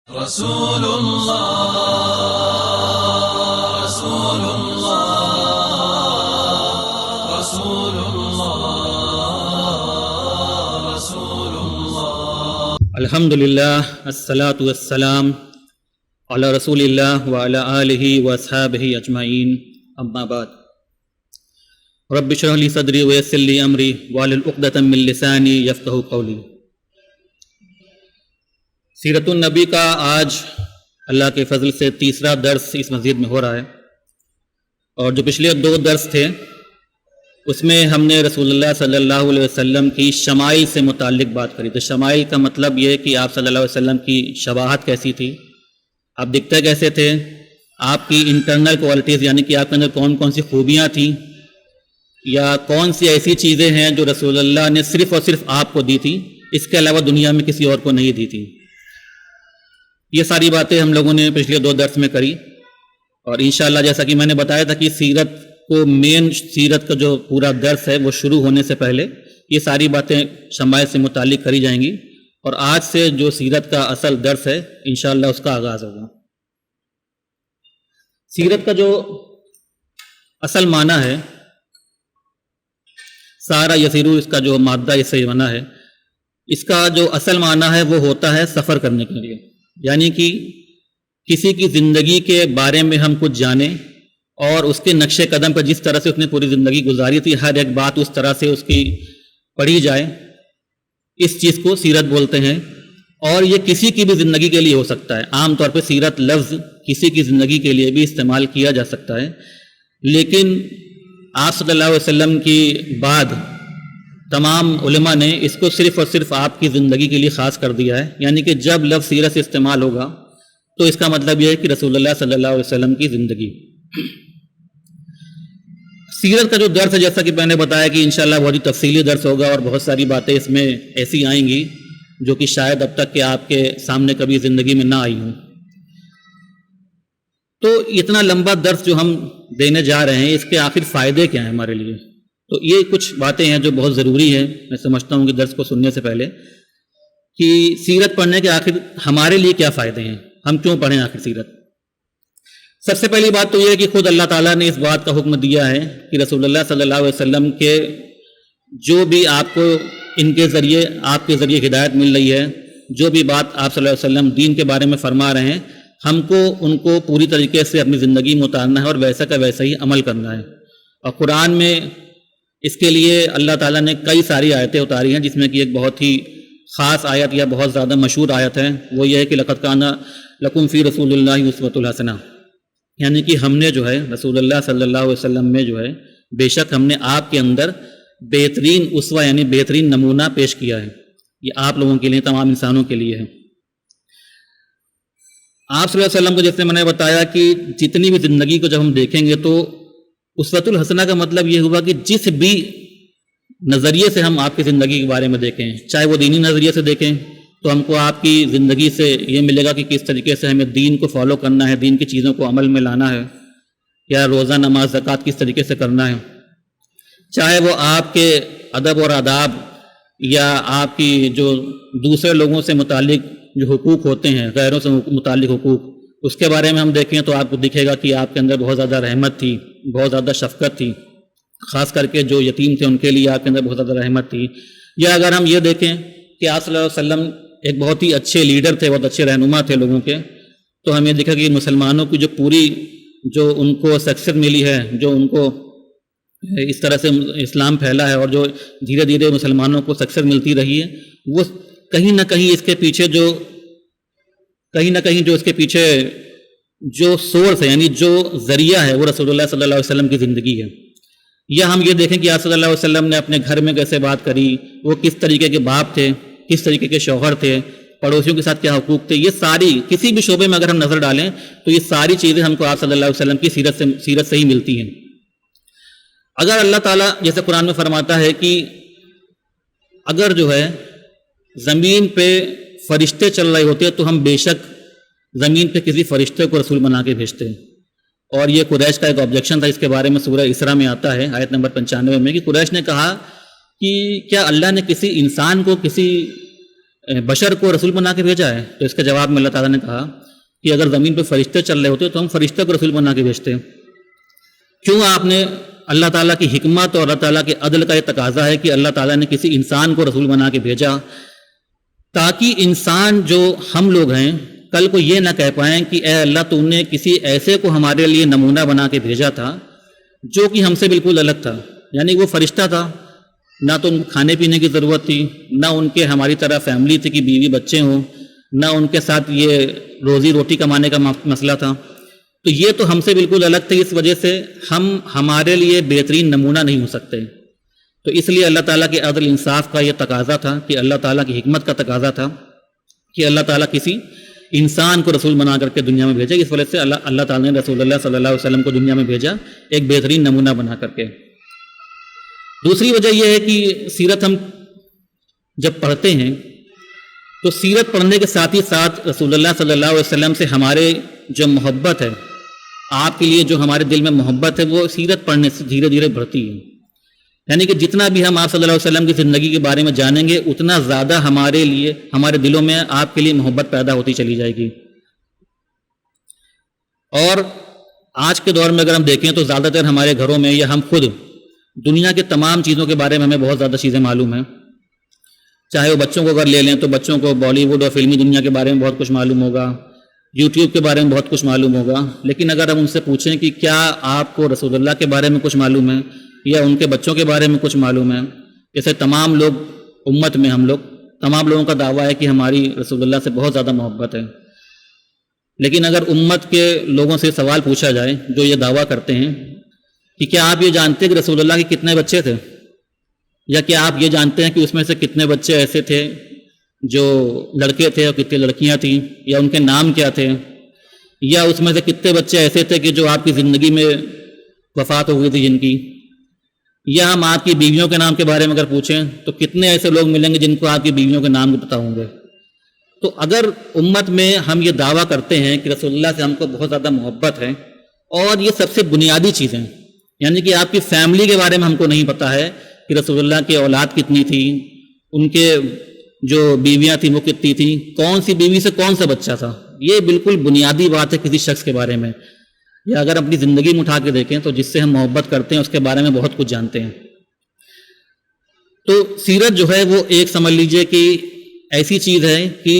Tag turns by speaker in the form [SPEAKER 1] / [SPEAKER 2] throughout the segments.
[SPEAKER 1] رسول اللہ رسول اللہ رسول اللہ رسول اللہ
[SPEAKER 2] الحمدللہ الصلاۃ والسلام علی رسول اللہ وعلی آلہ واصحابہ اجمعین، اما بعد۔ رب اشرح لی صدری ویسر لی امری واحلل عقدۃ من لسانی یفقہوا قولی۔ سیرت النبی کا آج اللہ کے فضل سے تیسرا درس اس مسجد میں ہو رہا ہے، اور جو پچھلے 2 درس تھے اس میں ہم نے رسول اللہ صلی اللہ علیہ وسلم کی شمائل سے متعلق بات کری۔ تو شمائل کا مطلب یہ کہ آپ صلی اللہ علیہ وسلم کی شباہت کیسی تھی، آپ دکھتے کیسے تھے، آپ کی انٹرنل کوالٹیز یعنی کہ آپ کے اندر کون کون سی خوبیاں تھیں، یا کون سی ایسی چیزیں ہیں جو رسول اللہ نے صرف اور صرف آپ کو دی تھی، اس کے علاوہ دنیا میں کسی اور کو نہیں دی تھی۔ یہ ساری باتیں ہم لوگوں نے پچھلے 2 درس میں کری، اور انشاءاللہ جیسا کہ میں نے بتایا تھا کہ سیرت کا جو پورا درس ہے وہ شروع ہونے سے پہلے یہ ساری باتیں شمائل سے متعلق کری جائیں گی، اور آج سے جو سیرت کا اصل درس ہے انشاءاللہ اس کا آغاز ہوگا۔ سیرت کا جو اصل معنی ہے، سارا یسیرو اس کا جو مادہ اس سے بنا ہے، اس کا جو اصل معنی ہے وہ ہوتا ہے سفر کرنے کے لیے، یعنی کہ کسی کی زندگی کے بارے میں ہم کچھ جانیں اور اس کے نقش قدم پر جس طرح سے اس نے پوری زندگی گزاری تھی ہر ایک بات اس طرح سے اس کی پڑھی جائے، اس چیز کو سیرت بولتے ہیں۔ اور یہ کسی کی بھی زندگی کے لیے ہو سکتا ہے، عام طور پہ سیرت لفظ کسی کی زندگی کے لیے بھی استعمال کیا جا سکتا ہے، لیکن آپ صلی اللہ علیہ وسلم کی بعد تمام علماء نے اس کو صرف اور صرف آپ کی زندگی کے لیے خاص کر دیا ہے، یعنی کہ جب لفظ سیرت سے استعمال ہوگا تو اس کا مطلب یہ ہے کہ رسول اللہ صلی اللہ علیہ وسلم کی زندگی۔ سیرت کا جو درس ہے جیسا کہ میں نے بتایا کہ انشاءاللہ بہت ہی تفصیلی درس ہوگا، اور بہت ساری باتیں اس میں ایسی آئیں گی جو کہ شاید اب تک کہ آپ کے سامنے کبھی زندگی میں نہ آئی ہوں۔ تو اتنا لمبا درس جو ہم دینے جا رہے ہیں، اس کے آخر فائدے کیا ہیں ہمارے لیے؟ تو یہ کچھ باتیں ہیں جو بہت ضروری ہیں، میں سمجھتا ہوں کہ درس کو سننے سے پہلے، کہ سیرت پڑھنے کے آخر ہمارے لیے کیا فائدے ہیں، ہم کیوں پڑھیں آخر سیرت۔ سب سے پہلی بات تو یہ ہے کہ خود اللہ تعالیٰ نے اس بات کا حکم دیا ہے کہ رسول اللہ صلی اللہ علیہ وسلم کے جو بھی آپ کو ان کے ذریعے آپ کے ذریعے ہدایت مل رہی ہے، جو بھی بات آپ صلی اللہ علیہ وسلم دین کے بارے میں فرما رہے ہیں، ہم کو ان کو پوری طریقے سے اپنی زندگی میں اتارنا ہے اور ویسا کا ویسا ہی عمل کرنا ہے۔ اور قرآن میں اس کے لیے اللہ تعالیٰ نے کئی ساری آیتیں اتاری ہیں، جس میں کہ ایک بہت ہی خاص آیت یا بہت زیادہ مشہور آیت ہے، وہ یہ ہے کہ لقد کان لکم فی رسول اللہ اسوۃ الحسنہ، یعنی کہ ہم نے جو ہے رسول اللہ صلی اللہ علیہ وسلم میں جو ہے بے شک ہم نے آپ کے اندر بہترین اسوہ یعنی بہترین نمونہ پیش کیا ہے۔ یہ آپ لوگوں کے لیے، تمام انسانوں کے لیے ہے۔ آپ صلی اللہ علیہ وسلم کو جیسے میں نے بتایا کہ جتنی بھی زندگی کو جب ہم دیکھیں گے تو اسوۃ الحسنہ کا مطلب یہ ہوا کہ جس بھی نظریے سے ہم آپ کی زندگی کے بارے میں دیکھیں، چاہے وہ دینی نظریے سے دیکھیں تو ہم کو آپ کی زندگی سے یہ ملے گا کہ کس طریقے سے ہمیں دین کو فالو کرنا ہے، دین کی چیزوں کو عمل میں لانا ہے، یا روزہ نماز زکوٰۃ کس طریقے سے کرنا ہے، چاہے وہ آپ کے ادب اور آداب یا آپ کی جو دوسرے لوگوں سے متعلق جو حقوق ہوتے ہیں، غیروں سے متعلق حقوق، اس کے بارے میں ہم دیکھیں تو آپ کو دکھے گا کہ آپ کے اندر بہت زیادہ رحمت تھی، بہت زیادہ شفقت تھی، خاص کر کے جو یتیم تھے ان کے لیے آپ کے اندر بہت زیادہ رحمت تھی۔ یا اگر ہم یہ دیکھیں کہ آپ صلی اللہ علیہ وسلم ایک بہت ہی اچھے لیڈر تھے، بہت اچھے رہنما تھے لوگوں کے، تو ہمیں دیکھا کہ مسلمانوں کی جو پوری جو ان کو سکسیس ملی ہے، جو ان کو اس طرح سے اسلام پھیلا ہے اور جو دھیرے دھیرے مسلمانوں کو سکسیس ملتی رہی ہے، وہ کہیں نہ کہیں اس کے پیچھے جو سورس ہے یعنی جو ذریعہ ہے وہ رسول اللہ صلی اللہ علیہ وسلم کی زندگی ہے۔ یا ہم یہ دیکھیں کہ آپ صلی اللہ علیہ وسلم نے اپنے گھر میں کیسے بات کری، وہ کس طریقے کے باپ تھے، کس طریقے کے شوہر تھے، پڑوسیوں کے ساتھ کیا حقوق تھے، یہ ساری کسی بھی شعبے میں اگر ہم نظر ڈالیں تو یہ ساری چیزیں ہم کو آپ صلی اللہ علیہ وسلم کی سیرت سے ہی ملتی ہیں۔ اگر اللہ تعالیٰ جیسے قرآن میں فرماتا ہے کہ اگر جو ہے زمین پہ فرشتے چل رہے ہوتے تو ہم بے شک زمین پہ کسی فرشتے کو رسول بنا کے بھیجتے ہیں، اور یہ قریش کا ایک آبجیکشن تھا، اس کے بارے میں سورہ اسراء میں آتا ہے آیت نمبر 95 میں، کہ قریش نے کہا کہ کیا اللہ نے کسی انسان کو کسی بشر کو رسول بنا کے بھیجا ہے؟ تو اس کے جواب میں اللہ تعالیٰ نے کہا کہ اگر زمین پہ فرشتے چل رہے ہوتے تو ہم فرشتے کو رسول بنا کے بھیجتے. کیوں آپ نے اللہ تعالیٰ کی حکمت اور اللہ تعالیٰ کے عدل کا یہ تقاضا ہے کہ اللہ تعالیٰ نے کسی انسان کو رسول بنا کے بھیجا تاکہ انسان جو ہم لوگ ہیں کل کو یہ نہ کہہ پائیں کہ اے اللہ تو نے کسی ایسے کو ہمارے لیے نمونہ بنا کے بھیجا تھا جو کہ ہم سے بالکل الگ تھا. یعنی وہ فرشتہ تھا، نہ تو ان کو کھانے پینے کی ضرورت تھی، نہ ان کے ہماری طرح فیملی تھی کہ بیوی بچے ہوں، نہ ان کے ساتھ یہ روزی روٹی کمانے کا مسئلہ تھا. تو یہ تو ہم سے بالکل الگ تھے، اس وجہ سے ہم ہمارے لیے بہترین نمونہ نہیں ہو سکتے. تو اس لیے اللہ تعالیٰ کے عدل انصاف کا یہ تقاضا تھا کہ اللہ تعالیٰ کی حکمت کا تقاضا تھا کہ اللہ تعالیٰ کسی انسان کو رسول بنا کر کے دنیا میں بھیجا. اس وجہ سے اللہ تعالیٰ نے رسول اللہ صلی اللہ علیہ وسلم کو دنیا میں بھیجا ایک بہترین نمونہ بنا کر کے. دوسری وجہ یہ ہے کہ سیرت ہم جب پڑھتے ہیں تو سیرت پڑھنے کے ساتھ ہی ساتھ رسول اللہ صلی اللہ علیہ وسلم سے ہمارے جو محبت ہے، آپ کے لیے جو ہمارے دل میں محبت ہے، وہ سیرت پڑھنے سے دھیرے دھیرے بڑھتی ہے. یعنی کہ جتنا بھی ہم آپ صلی اللہ علیہ وسلم کی زندگی کے بارے میں جانیں گے اتنا زیادہ ہمارے لیے، ہمارے دلوں میں آپ کے لیے محبت پیدا ہوتی چلی جائے گی. اور آج کے دور میں اگر ہم دیکھیں تو زیادہ تر ہمارے گھروں میں یا ہم خود دنیا کے تمام چیزوں کے بارے میں ہمیں بہت زیادہ چیزیں معلوم ہیں. چاہے وہ بچوں کو اگر لے لیں تو بچوں کو بالی ووڈ اور فلمی دنیا کے بارے میں بہت کچھ معلوم ہوگا، یوٹیوب کے بارے میں بہت کچھ معلوم ہوگا. لیکن اگر ہم ان سے پوچھیں کہ کیا آپ کو رسول اللہ کے بارے میں کچھ معلوم ہے یا ان کے بچوں کے بارے میں کچھ معلوم ہے، جیسے تمام لوگ امت میں ہم لوگ تمام لوگوں کا دعویٰ ہے کہ ہماری رسول اللہ سے بہت زیادہ محبت ہے. لیکن اگر امت کے لوگوں سے سوال پوچھا جائے جو یہ دعویٰ کرتے ہیں کہ کیا آپ یہ جانتے ہیں کہ رسول اللہ کے کتنے بچے تھے، یا کیا آپ یہ جانتے ہیں کہ اس میں سے کتنے بچے ایسے تھے جو لڑکے تھے اور کتنے لڑکیاں تھیں، یا ان کے نام کیا تھے، یا اس میں سے کتنے بچے ایسے تھے کہ جو آپ کی زندگی میں وفات ہو گئی تھی جن کی، یا ہم آپ کی بیویوں کے نام کے بارے میں اگر پوچھیں تو کتنے ایسے لوگ ملیں گے جن کو آپ کی بیویوں کے نام بھی پتہ ہوں گے. تو اگر امت میں ہم یہ دعویٰ کرتے ہیں کہ رسول اللہ سے ہم کو بہت زیادہ محبت ہے، اور یہ سب سے بنیادی چیزیں، یعنی کہ آپ کی فیملی کے بارے میں ہم کو نہیں پتہ ہے کہ رسول اللہ کی اولاد کتنی تھی، ان کے جو بیویاں تھیں وہ کتنی تھیں، کون سی بیوی سے کون سا بچہ تھا، یہ بالکل بنیادی بات ہے کسی شخص کے بارے میں. یا اگر اپنی زندگی میں اٹھا کے دیکھیں تو جس سے ہم محبت کرتے ہیں اس کے بارے میں بہت کچھ جانتے ہیں. تو سیرت جو ہے وہ ایک سمجھ لیجئے کہ ایسی چیز ہے کہ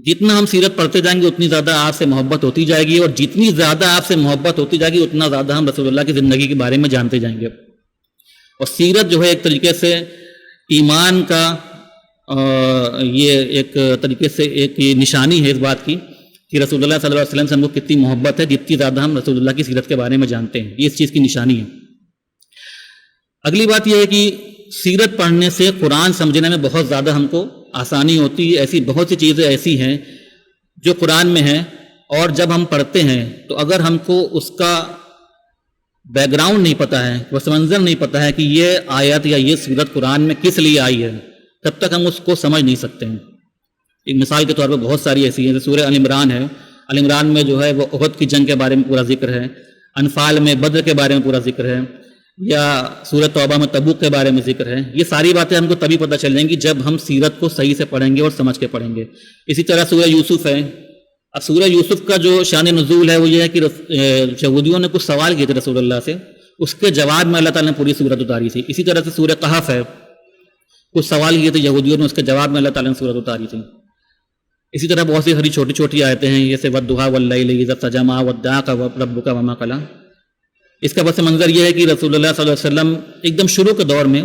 [SPEAKER 2] جتنا ہم سیرت پڑھتے جائیں گے اتنی زیادہ آپ سے محبت ہوتی جائے گی، اور جتنی زیادہ آپ سے محبت ہوتی جائے گی اتنا زیادہ ہم رسول اللہ کی زندگی کے بارے میں جانتے جائیں گے. اور سیرت جو ہے ایک طریقے سے ایمان کا یہ ایک طریقے سے ایک نشانی ہے اس بات کی کہ رسول اللہ صلی اللہ علیہ وسلم سے ہم کو کتنی محبت ہے، جتنی زیادہ ہم رسول اللہ کی سیرت کے بارے میں جانتے ہیں. یہ اس چیز کی نشانی ہے. اگلی بات یہ ہے کہ سیرت پڑھنے سے قرآن سمجھنے میں بہت زیادہ ہم کو آسانی ہوتی ہے. ایسی بہت سی چیزیں ایسی ہیں جو قرآن میں ہیں، اور جب ہم پڑھتے ہیں تو اگر ہم کو اس کا بیک گراؤنڈ نہیں پتہ ہے، پس منظر نہیں پتہ ہے کہ یہ آیت یا یہ سورت قرآن میں کس لیے آئی ہے، تب تک ہم اس کو سمجھ نہیں سکتے ہیں. ایک مثال کے طور پر بہت ساری ایسی ہیں. سورہ ال عمران ہے، ال عمران میں جو ہے وہ احد کی جنگ کے بارے میں پورا ذکر ہے، انفال میں بدر کے بارے میں پورا ذکر ہے، یا سورہ توبہ میں تبوک کے بارے میں ذکر ہے. یہ ساری باتیں ہم کو تبھی پتہ چل جائیں گی جب ہم سیرت کو صحیح سے پڑھیں گے اور سمجھ کے پڑھیں گے. اسی طرح سورہ یوسف ہے. اب سورہ یوسف کا جو شان نزول ہے وہ یہ ہے کہ یہودیوں نے کچھ سوال کیے تھے رسول اللہ سے، اس کے جواب میں اللہ تعالیٰ نے پوری سورت اتاری تھی. اسی طرح سے سورہ کہف ہے، کچھ سوال کیے تھے یہودیوں نے، اس کے جواب میں اللہ تعالیٰ نے سورت اتاری تھی. اسی طرح بہت سی چھوٹی چھوٹی آیتیں ہیں، جیسے والضحیٰ واللیل اذا سجى ما ودعك ربك وما قلى. اس کا پس منظر یہ ہے کہ رسول اللہ صلی اللہ علیہ وسلم ایک دم شروع کے دور میں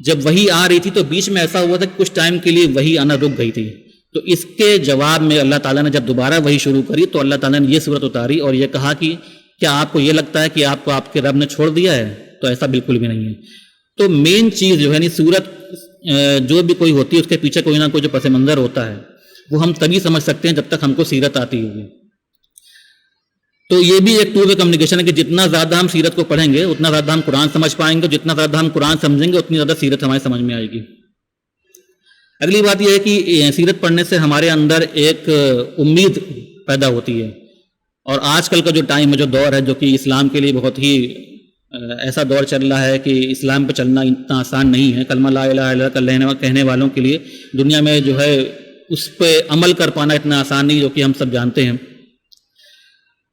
[SPEAKER 2] جب وحی آ رہی تھی تو بیچ میں ایسا ہوا تھا کہ کچھ ٹائم کے لیے وحی آنا رک گئی تھی. تو اس کے جواب میں اللہ تعالیٰ نے جب دوبارہ وحی شروع کری تو اللہ تعالیٰ نے یہ صورت اتاری اور یہ کہا کہ کیا آپ کو یہ لگتا ہے کہ آپ کو آپ کے رب نے چھوڑ دیا ہے؟ تو ایسا بالکل بھی نہیں ہے. تو مین چیز جو ہے یعنی صورت جو بھی کوئی ہوتی ہے اس کے پیچھے کوئی نہ کوئی جو پس منظر ہوتا ہے وہ ہم تبھی سمجھ سکتے ہیں جب تک ہم کو سیرت آتی ہوگی. تو یہ بھی ایک ٹول کمیونیکیشن ہے کہ جتنا زیادہ ہم سیرت کو پڑھیں گے اتنا زیادہ ہم قرآن سمجھ پائیں گے، جتنا زیادہ ہم قرآن سمجھیں گے اتنی زیادہ سیرت ہمارے سمجھ میں آئے گی. اگلی بات یہ ہے کہ سیرت پڑھنے سے ہمارے اندر ایک امید پیدا ہوتی ہے. اور آج کل کا جو ٹائم ہے، جو دور ہے، جو کہ اسلام کے لیے بہت ہی ایسا دور چل رہا ہے کہ اسلام پہ چلنا اتنا آسان نہیں ہے. کلمہ لا الہ الا اللہ کہنے والوں کے لیے دنیا میں جو ہے اس پہ عمل کر پانا اتنا آسان نہیں، جو کہ ہم سب جانتے ہیں.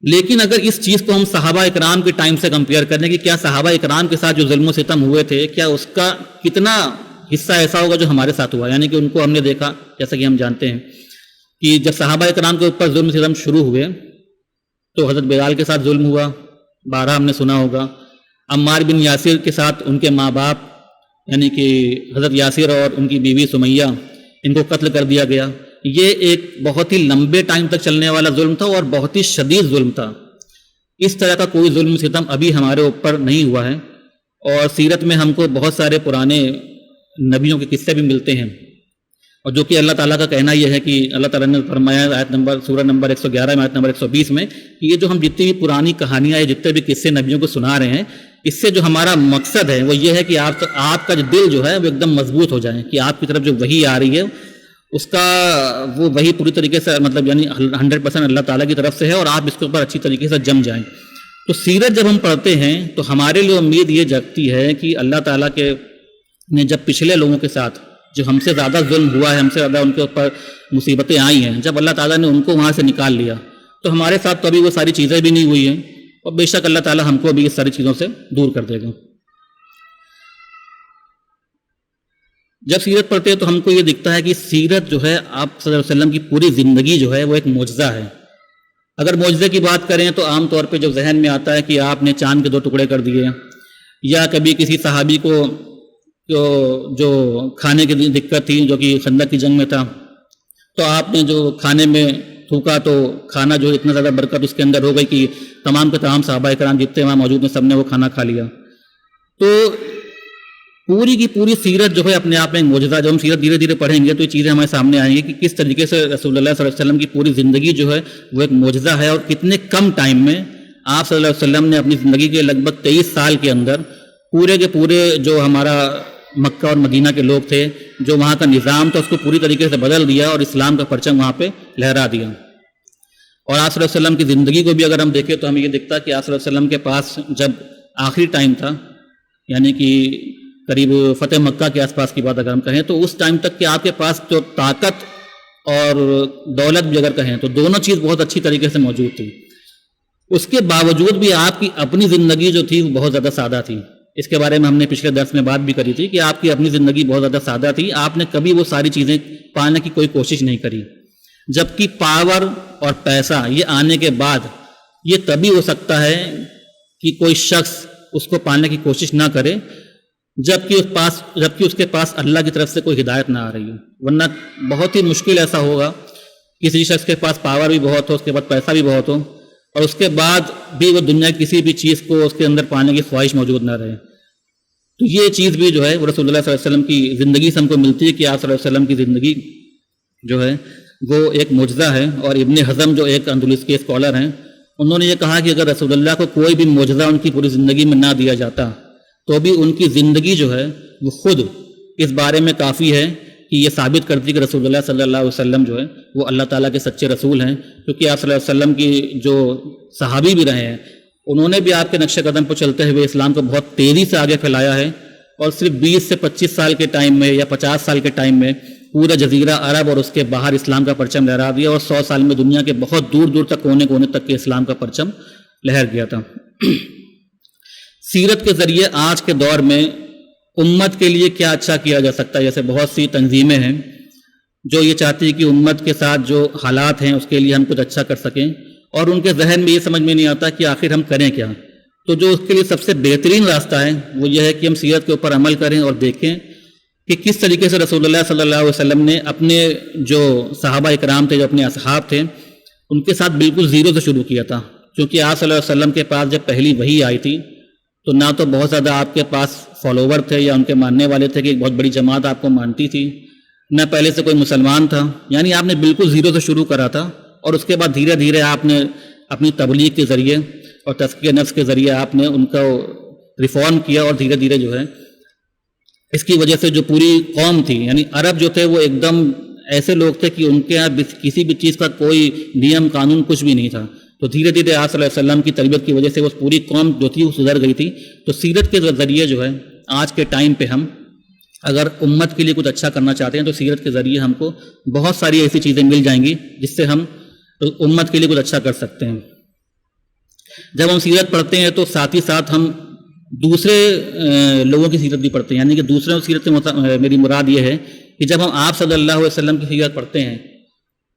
[SPEAKER 2] لیکن اگر اس چیز کو ہم صحابہ اکرام کے ٹائم سے کمپیئر کریں کہ کیا صحابہ اکرام کے ساتھ جو ظلم و ستم ہوئے تھے، کیا اس کا کتنا حصہ ایسا ہوگا جو ہمارے ساتھ ہوا، یعنی کہ ان کو ہم نے دیکھا، جیسا کہ ہم جانتے ہیں کہ جب صحابہ اکرام کے اوپر ظلم و ستم شروع ہوئے تو حضرت بلال کے ساتھ ظلم ہوا، بارہ ہم نے سنا ہوگا. عمار بن یاسر کے ساتھ ان کے ماں باپ یعنی کہ حضرت یاسر اور ان کی بیوی سمیہ، ان کو قتل کر دیا گیا. یہ ایک بہت ہی لمبے ٹائم تک چلنے والا ظلم تھا اور بہت ہی شدید ظلم تھا. اس طرح کا کوئی ظلم ستم ابھی ہمارے اوپر نہیں ہوا ہے. اور سیرت میں ہم کو بہت سارے پرانے نبیوں کے قصے بھی ملتے ہیں، اور جو کہ اللہ تعالیٰ کا کہنا یہ ہے کہ اللہ تعالیٰ نے فرمایا سورہ نمبر 111 میں آیت نمبر 120 میں کہ یہ جو ہم جتنی بھی پرانی کہانیاں جتنے بھی قصے نبیوں کو سنا رہے ہیں، اس سے جو ہمارا مقصد ہے وہ یہ ہے کہ آپ کا جو دل جو ہے وہ ایک دم مضبوط ہو جائے، کہ آپ کی طرف جو وحی آ رہی ہے اس کا وہ وہی پوری طریقے سے مطلب یعنی 100% اللہ تعالیٰ کی طرف سے ہے، اور آپ اس کے اوپر اچھی طریقے سے جم جائیں. تو سیرت جب ہم پڑھتے ہیں تو ہمارے لیے امید یہ جگتی ہے کہ اللہ تعالیٰ کے نے جب پچھلے لوگوں کے ساتھ جو ہم سے زیادہ ظلم ہوا ہے، ہم سے زیادہ ان کے اوپر مصیبتیں آئی ہیں، جب اللہ تعالیٰ نے ان کو وہاں سے نکال لیا تو ہمارے ساتھ تو ابھی وہ ساری چیزیں بھی نہیں ہوئی ہیں، اور بے شک اللہ تعالیٰ ہم کو بھی اس ساری چیزوں سے دور کر دے گا. جب سیرت پڑھتے ہیں تو ہم کو یہ دکھتا ہے کہ سیرت جو ہے آپ صلی اللہ علیہ وسلم کی پوری زندگی جو ہے وہ ایک معجزہ ہے. اگر معجزے کی بات کریں تو عام طور پہ جو ذہن میں آتا ہے کہ آپ نے چاند کے 2 ٹکڑے کر دیے، یا کبھی کسی صحابی کو جو کھانے کی دقت تھی جو کہ خندق کی جنگ میں تھا، تو آپ نے جو کھانے میں تھوکا تو کھانا جو اتنا زیادہ برکت اس کے اندر ہو گئی کہ تمام کے تمام صحابہ کرام جتنے وہاں موجود ہیں سب نے وہ کھانا کھا لیا. تو پوری کی پوری سیرت جو ہے اپنے آپ میں ایک معجزہ. جب ہم سیرت دھیرے دھیرے پڑھیں گے تو یہ چیزیں ہمارے سامنے آئیں گی کہ کس طریقے سے رسول اللہ صلی اللہ علیہ وسلم کی پوری زندگی جو ہے وہ ایک معجزہ ہے، اور کتنے کم ٹائم میں آپ صلی اللہ علیہ وسلم نے اپنی زندگی کے لگ بھگ 23 سال کے اندر پورے کے پورے جو ہمارا مکہ اور مدینہ کے لوگ تھے، جو وہاں کا نظام تھا، اس کو پوری طریقے سے بدل دیا اور اسلام کا پرچم وہاں پہ لہرا دیا. اور آپ صلی اللہ علیہ وسلم کی زندگی کو بھی اگر ہم دیکھیں تو ہمیں یہ دکھتا کہ آپ صلی اللہ علیہ وسلم کے پاس جب آخری ٹائم تھا، یعنی کہ قریب فتح مکہ کے آس پاس کی بات اگر ہم کہیں تو اس ٹائم تک کہ آپ کے پاس جو طاقت اور دولت بھی اگر کہیں تو دونوں چیز بہت اچھی طریقے سے موجود تھی. اس کے باوجود بھی آپ کی اپنی زندگی جو تھی وہ بہت زیادہ سادہ تھی. اس کے بارے میں ہم نے پچھلے درس میں بات بھی کری تھی کہ آپ کی اپنی زندگی بہت زیادہ سادہ تھی. آپ نے کبھی وہ ساری چیزیں پانے کی کوئی کوشش نہیں کری، جبکہ پاور اور پیسہ یہ آنے کے بعد یہ تبھی ہو سکتا ہے کہ کوئی شخص اس کو پانے کی کوشش نہ کرے جبکہ اس کے پاس اللہ کی طرف سے کوئی ہدایت نہ آ رہی ہو. ورنہ بہت ہی مشکل ایسا ہوگا کسی شخص کے پاس پاور بھی بہت ہو، اس کے بعد پیسہ بھی بہت ہو، اور اس کے بعد بھی وہ دنیا کی کسی بھی چیز کو اس کے اندر پانے کی خواہش موجود نہ رہے. تو یہ چیز بھی جو ہے وہ رسول اللہ صلی اللہ علیہ وسلم کی زندگی سے ہم کو ملتی ہے کہ آپ صلی اللہ علیہ وسلم کی زندگی جو ہے وہ ایک معجزہ ہے. اور ابن حزم جو ایک اندلس کے اسکالر ہیں، انہوں نے یہ کہا کہ اگر رسول اللہ کو کوئی بھی معجزہ ان کی پوری زندگی میں نہ دیا جاتا تو بھی ان کی زندگی جو ہے وہ خود اس بارے میں کافی ہے کہ یہ ثابت کرتی کہ رسول اللہ صلی اللہ علیہ وسلم جو ہے وہ اللہ تعالیٰ کے سچے رسول ہیں. کیونکہ آپ صلی اللہ علیہ وسلم کی جو صحابی بھی رہے ہیں انہوں نے بھی آپ کے نقش قدم پر چلتے ہوئے اسلام کو بہت تیزی سے آگے پھیلایا ہے، اور صرف 20 سے 25 سال کے ٹائم میں یا 50 سال کے ٹائم میں پورا جزیرہ عرب اور اس کے باہر اسلام کا پرچم لہرا دیا، اور 100 سال میں دنیا کے بہت دور دور تک کونے کونے تک کے اسلام کا پرچم لہر گیا تھا. سیرت کے ذریعے آج کے دور میں امت کے لیے کیا اچھا کیا جا سکتا ہے. جیسے بہت سی تنظیمیں ہیں جو یہ چاہتی ہے کہ امت کے ساتھ جو حالات ہیں اس کے لیے ہم کچھ اچھا کر سکیں، اور ان کے ذہن میں یہ سمجھ میں نہیں آتا کہ آخر ہم کریں کیا. تو جو اس کے لیے سب سے بہترین راستہ ہے وہ یہ ہے کہ ہم سیرت کے اوپر عمل کریں اور دیکھیں کہ کس طریقے سے رسول اللہ صلی اللہ علیہ وسلم نے اپنے جو صحابہ اکرام تھے، جو اپنے اصحاب تھے، ان کے ساتھ بالکل زیرو سے شروع کیا تھا. کیونکہ آپ صلی اللہ علیہ وسلم کے پاس جب پہلی وحی آئی تھی تو نہ تو بہت زیادہ آپ کے پاس فالوور تھے یا ان کے ماننے والے تھے کہ ایک بہت بڑی جماعت آپ کو مانتی تھی، نہ پہلے سے کوئی مسلمان تھا. یعنی آپ نے بالکل زیرو سے شروع کرا تھا، اور اس کے بعد دھیرے دھیرے آپ نے اپنی تبلیغ کے ذریعے اور تزکیہ نفس کے ذریعے آپ نے ان کو ریفارم کیا، اور دھیرے دھیرے جو ہے اس کی وجہ سے جو پوری قوم تھی، یعنی عرب جو تھے وہ ایک دم ایسے لوگ تھے کہ ان کے یہاں کسی بھی چیز کا کوئی نیم قانون کچھ بھی نہیں تھا. تو دھیرے دھیرے آپ صلی اللہ علیہ وسلم کی تربیت کی وجہ سے وہ پوری قوم جو تھی وہ سدھر گئی تھی. تو سیرت کے ذریعے جو ہے آج کے ٹائم پہ ہم اگر امت کے لیے کچھ اچھا کرنا چاہتے ہیں تو سیرت کے ذریعے ہم کو بہت ساری ایسی چیزیں مل جائیں گی جس سے ہم امت کے لیے کچھ اچھا کر سکتے ہیں. جب ہم سیرت پڑھتے ہیں تو ساتھ ہی ساتھ ہم دوسرے لوگوں کی سیرت بھی پڑھتے ہیں. یعنی کہ دوسروں کی سیرت سے میری مراد یہ ہے کہ جب ہم آپ صلی اللہ علیہ وسلم کی سیرت پڑھتے ہیں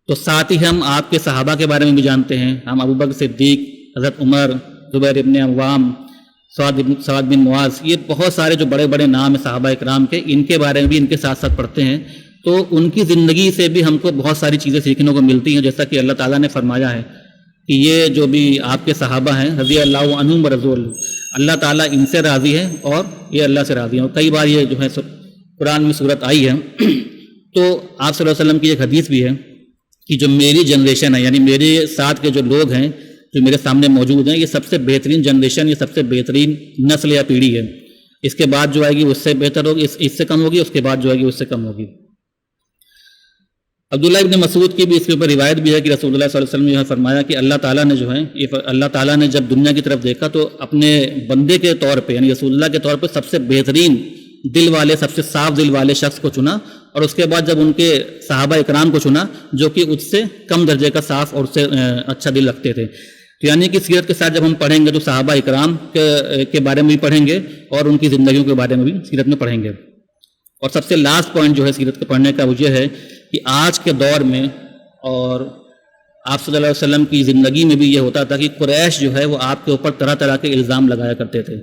[SPEAKER 2] تو ساتھ ہی ہم آپ کے صحابہ کے بارے میں بھی جانتے ہیں. ہم ابوبکر صدیق، حضرت عمر، زبیر ابن عوام، سعد بن معاذ، یہ بہت سارے جو بڑے بڑے نام ہیں صحابہ اکرام کے، ان کے بارے میں بھی ان کے ساتھ ساتھ پڑھتے ہیں. تو ان کی زندگی سے بھی ہم کو بہت ساری چیزیں سیکھنے کو ملتی ہیں. جیسا کہ اللہ تعالیٰ نے فرمایا ہے کہ یہ جو بھی آپ کے صحابہ ہیں رضی اللہ عنہم ورضوا، اللہ تعالیٰ ان سے راضی ہے اور یہ اللہ سے راضی ہیں. اور کئی بار یہ جو ہے قرآن میں صورت آئی ہے. تو آپ صلی اللہ علیہ وسلم کی ایک حدیث بھی ہے کہ جو میری جنریشن ہے، یعنی میرے ساتھ کے جو لوگ ہیں جو میرے سامنے موجود ہیں، یہ سب سے بہترین جنریشن، یہ سب سے بہترین نسل یا پیڑھی ہے. اس کے بعد جو آئے گی اس سے بہتر ہوگی، اس سے کم ہوگی، اس کے بعد جو آئے گی اس سے کم ہوگی. عبداللہ ابن مسعود کی بھی اس کے اوپر روایت بھی ہے کہ رسول اللہ صلی اللہ علیہ وسلم نے فرمایا کہ اللہ تعالیٰ نے جو ہے اللہ تعالیٰ نے جب دنیا کی طرف دیکھا تو اپنے بندے کے طور پہ یعنی رسول اللہ کے طور پہ سب سے بہترین دل والے، سب سے صاف دل والے شخص کو چنا، اور اس کے بعد جب ان کے صحابہ اکرام کو چنا جو کہ اس سے کم درجے کا صاف اور اس سے اچھا دل رکھتے تھے. تو یعنی کہ سیرت کے ساتھ جب ہم پڑھیں گے تو صحابہ اکرام کے بارے میں بھی پڑھیں گے اور ان کی زندگیوں کے بارے میں بھی سیرت میں پڑھیں گے. اور سب سے لاسٹ پوائنٹ جو ہے سیرت کے پڑھنے کا وہ یہ ہے کہ آج کے دور میں اور آپ صلی اللہ علیہ وسلم کی زندگی میں بھی یہ ہوتا تھا کہ قریش جو ہے وہ آپ کے اوپر طرح طرح کے الزام لگایا کرتے تھے.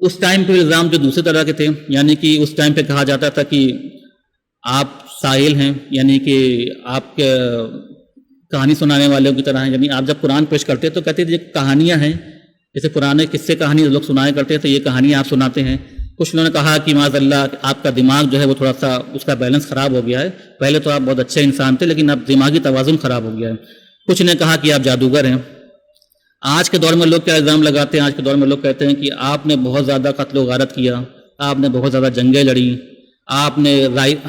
[SPEAKER 2] اس ٹائم پہ الزام جو دوسرے طرح کے تھے، یعنی کہ اس ٹائم پہ کہا جاتا تھا کہ آپ ساحل ہیں، یعنی کہ آپ کے کہانی سنانے والوں کی طرح ہیں. یعنی آپ جب قرآن پیش کرتے تو کہتے تھے یہ کہانیاں ہیں، جیسے پرانے قصے کہانی لوگ سنایا کرتے تھے، یہ کہانیاں آپ سناتے ہیں. کچھ لوگوں نے کہا کہ معاذ اللہ آپ کا دماغ جو ہے وہ تھوڑا سا اس کا بیلنس خراب ہو گیا ہے، پہلے تو آپ بہت اچھے انسان تھے لیکن اب دماغی توازن خراب ہو گیا ہے. کچھ نے کہا کہ آپ جادوگر ہیں. آج کے دور میں لوگ کیا الزام لگاتے ہیں؟ آج کے دور میں لوگ کہتے ہیں کہ آپ نے بہت زیادہ قتل و غارت کیا، آپ نے بہت زیادہ جنگیں لڑی، آپ نے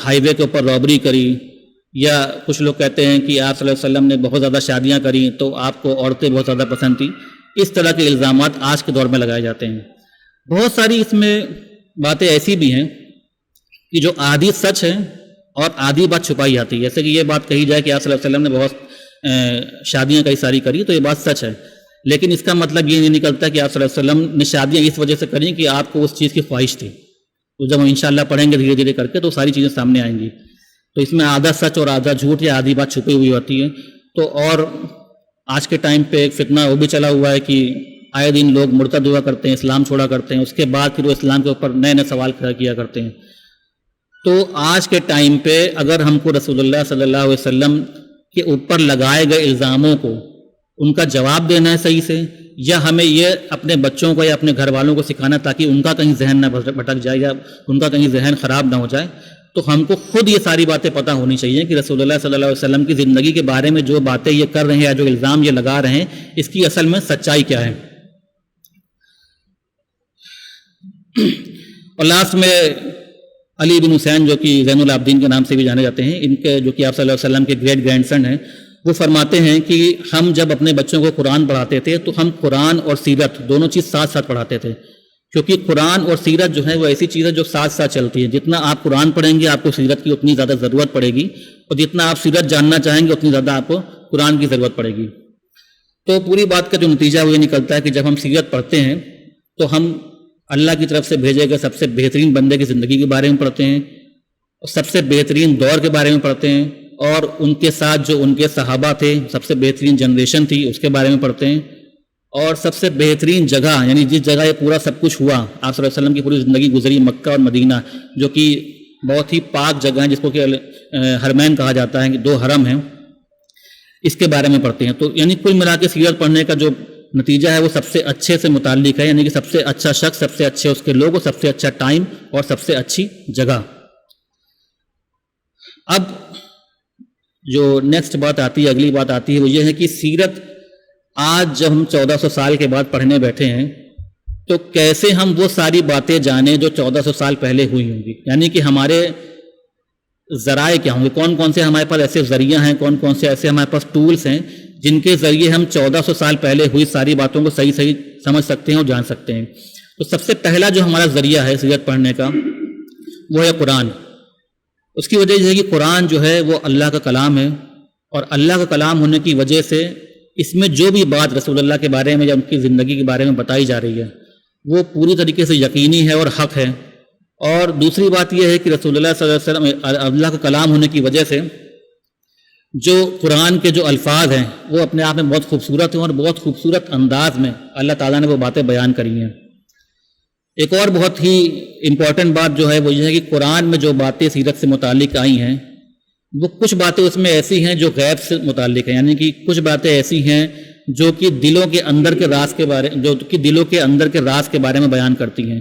[SPEAKER 2] ہائی وے کے اوپر رابری کری، یا کچھ لوگ کہتے ہیں کہ آپ صلی اللہ علیہ وسلم نے بہت زیادہ شادیاں کریں تو آپ کو عورتیں بہت زیادہ پسند تھیں. اس طرح کے الزامات آج کے دور میں لگائے جاتے ہیں. بہت ساری اس میں باتیں ایسی بھی ہیں کہ جو آدھی سچ ہے اور آدھی بات چھپائی جاتی ہے. جیسے کہ یہ بات کہی جائے کہ آپ صلی اللہ علیہ وسلم نے بہت شادیاں کئی ساری کری تو یہ بات سچ ہے، لیکن اس کا مطلب یہ نہیں نکلتا کہ آپ صلی اللہ علیہ وسلم نے شادیاں اس وجہ سے کریں کہ آپ کو اس چیز کی خواہش تھی. تو جب ہم انشاءاللہ پڑھیں گے دھیرے دھیرے کر کے تو ساری چیزیں سامنے آئیں گی. تو اس میں آدھا سچ اور آدھا جھوٹ یا آدھی بات چھپی ہوئی ہوتی ہے. تو اور آج کے ٹائم پہ ایک فتنہ وہ بھی چلا ہوا ہے کہ آئے دن لوگ مرتد ہوا کرتے ہیں، اسلام چھوڑا کرتے ہیں، اس کے بعد پھر وہ اسلام کے اوپر نئے نئے سوال کھڑا کیا کرتے ہیں. تو آج کے ٹائم پہ اگر ہم کو رسول اللہ صلی اللہ علیہ وسلم کے اوپر لگائے گئے الزاموں کو ان کا جواب دینا ہے صحیح سے، یا ہمیں یہ اپنے بچوں کو یا اپنے گھر والوں کو سکھانا تاکہ ان کا کہیں ذہن نہ بھٹک جائے یا ان کا کہیں ذہن خراب نہ ہو جائے، تو ہم کو خود یہ ساری باتیں پتہ ہونی چاہیے کہ رسول اللہ صلی اللہ علیہ وسلم کی زندگی کے بارے میں جو باتیں یہ کر رہے ہیں یا جو الزام یہ لگا رہے ہیں اس کی اصل میں سچائی کیا ہے. اور لاسٹ میں علی بن حسین جو کہ زین العابدین کے نام سے بھی جانے جاتے ہیں، ان کے جو کہ آپ صلی اللہ علیہ وسلم کے گریٹ گرینڈ سن ہیں، وہ فرماتے ہیں کہ ہم جب اپنے بچوں کو قرآن پڑھاتے تھے تو ہم قرآن اور سیرت دونوں چیز ساتھ ساتھ پڑھاتے تھے، کیونکہ قرآن اور سیرت جو ہے وہ ایسی چیز ہے جو ساتھ ساتھ چلتی ہے. جتنا آپ قرآن پڑھیں گے آپ کو سیرت کی اتنی زیادہ ضرورت پڑے گی، اور جتنا آپ سیرت جاننا چاہیں گے اتنی زیادہ آپ کو قرآن کی ضرورت پڑے گی. تو پوری بات کا جو نتیجہ وہ یہ نکلتا ہے کہ جب ہم سیرت پڑھتے ہیں تو ہم اللہ کی طرف سے بھیجے گئے سب سے بہترین بندے کی زندگی کے بارے میں پڑھتے ہیں، اور سب سے بہترین دور کے بارے میں پڑھتے ہیں، اور ان کے ساتھ جو ان کے صحابہ تھے، سب سے بہترین جنریشن تھی، اس کے بارے میں پڑھتے ہیں، اور سب سے بہترین جگہ یعنی جس جگہ یہ پورا سب کچھ ہوا، آپ صلی اللہ علیہ وسلم کی پوری زندگی گزری، مکہ اور مدینہ جو کہ بہت ہی پاک جگہ ہیں، جس کو کہ حرمین کہا جاتا ہے کہ 2 حرم ہیں، اس کے بارے میں پڑھتے ہیں. تو یعنی کل ملا کے سیرت پڑھنے کا جو نتیجہ ہے وہ سب سے اچھے سے متعلق ہے، یعنی کہ سب سے اچھا شخص، سب سے اچھے اس کے لوگ، سب سے اچھا ٹائم اور سب سے اچھی جگہ. اب جو نیکسٹ بات آتی ہے، اگلی بات آتی ہے، وہ یہ ہے کہ سیرت آج جب ہم 1400 سال کے بعد پڑھنے بیٹھے ہیں تو کیسے ہم وہ ساری باتیں جانیں جو 1400 سال پہلے ہوئی ہوں گی. یعنی کہ ہمارے ذرائع کیا ہوں گے، کون کون سے ہمارے پاس ایسے ذریعہ ہیں، کون کون سے ایسے ہمارے پاس ٹولس ہیں جن کے ذریعے ہم 1400 سال پہلے ہوئی ساری باتوں کو صحیح صحیح سمجھ سکتے ہیں اور جان سکتے ہیں. تو سب سے پہلا جو ہمارا ذریعہ ہے سیرت پڑھنے کا وہ ہے قرآن. اس کی وجہ یہ ہے کہ قرآن جو ہے وہ اللہ کا کلام ہے، اور اللہ کا کلام ہونے کی وجہ سے اس میں جو بھی بات رسول اللہ کے بارے میں یا ان کی زندگی کے بارے میں بتائی جا رہی ہے وہ پوری طریقے سے یقینی ہے اور حق ہے. اور دوسری بات یہ ہے کہ رسول اللہ صلی اللہ علیہ وسلم اللہ کا کلام ہونے کی وجہ سے جو قرآن کے جو الفاظ ہیں وہ اپنے آپ میں بہت خوبصورت ہیں اور بہت خوبصورت انداز میں اللہ تعالیٰ نے وہ باتیں بیان کری ہیں. ایک اور بہت ہی امپورٹنٹ بات جو ہے وہ یہ ہے کہ قرآن میں جو باتیں سیرت سے متعلق آئی ہیں وہ کچھ باتیں اس میں ایسی ہیں جو غیب سے متعلق ہیں، یعنی کہ کچھ باتیں ایسی ہیں جو کہ دلوں کے اندر کے راز کے بارے میں بیان کرتی ہیں.